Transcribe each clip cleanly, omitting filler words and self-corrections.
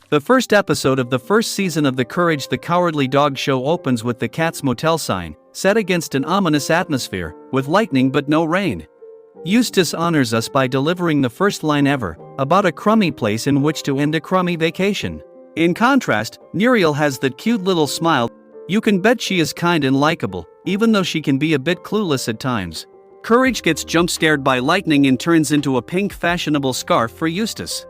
The first episode of the first season of the Courage the Cowardly Dog show opens with the Katz Motel sign, set against an ominous atmosphere, with lightning but no rain. Eustace honors us by delivering the first line ever, about a crummy place in which to end a crummy vacation. In contrast, Muriel has that cute little smile. You can bet she is kind and likable, even though she can be a bit clueless at times. Courage gets jump-scared by lightning and turns into a pink fashionable scarf for Eustace.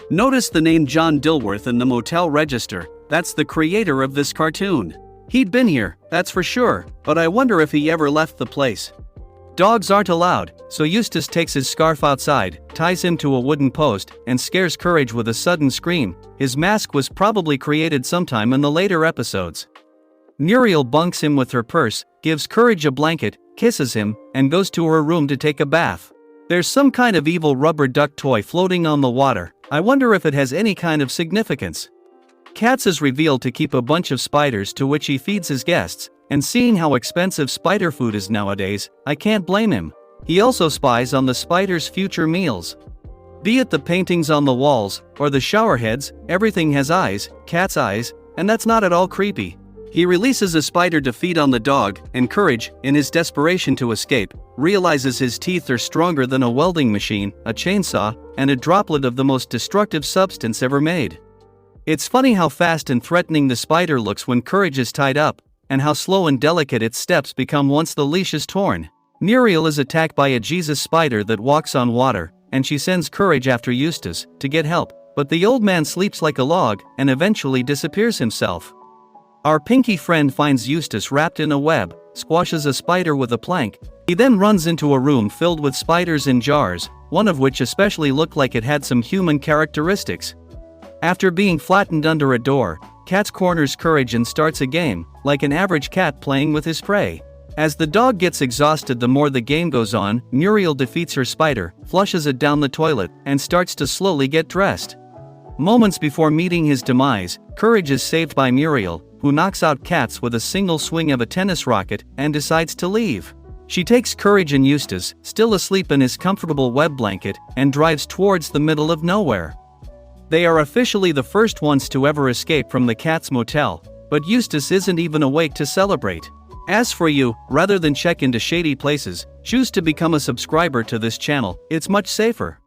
Notice the name John Dilworth in the motel register. That's the creator of this cartoon. He'd been here, that's for sure, but I wonder if he ever left the place. Dogs aren't allowed, so Eustace takes his scarf outside, ties him to a wooden post, and scares Courage with a sudden scream. His mask was probably created sometime in the later episodes. Muriel bunks him with her purse, gives Courage a blanket, kisses him, and goes to her room to take a bath. There's some kind of evil rubber duck toy floating on the water. I wonder if it has any kind of significance. Katz is revealed to keep a bunch of spiders to which he feeds his guests, and seeing how expensive spider food is nowadays, I can't blame him. He also spies on the spiders' future meals. Be it the paintings on the walls, or the shower heads, everything has eyes, cat's eyes, and that's not at all creepy. He releases a spider to feed on the dog, and Courage, in his desperation to escape, realizes his teeth are stronger than a welding machine, a chainsaw, and a droplet of the most destructive substance ever made. It's funny how fast and threatening the spider looks when Courage is tied up, and how slow and delicate its steps become once the leash is torn. Muriel is attacked by a Jesus spider that walks on water, and she sends Courage after Eustace to get help, but the old man sleeps like a log and eventually disappears himself. Our pinky friend finds Eustace wrapped in a web, squashes a spider with a plank. He then runs into a room filled with spiders in jars, one of which especially looked like it had some human characteristics. After being flattened under a door, Katz corners Courage and starts a game, like an average cat playing with his prey. As the dog gets exhausted the more the game goes on, Muriel defeats her spider, flushes it down the toilet, and starts to slowly get dressed. Moments before meeting his demise, Courage is saved by Muriel, who knocks out Katz with a single swing of a tennis racket, and decides to leave. She takes Courage and Eustace, still asleep in his comfortable web blanket, and drives towards the middle of nowhere. They are officially the first ones to ever escape from the Katz Motel, but Eustace isn't even awake to celebrate. As for you, rather than check into shady places, choose to become a subscriber to this channel. It's much safer.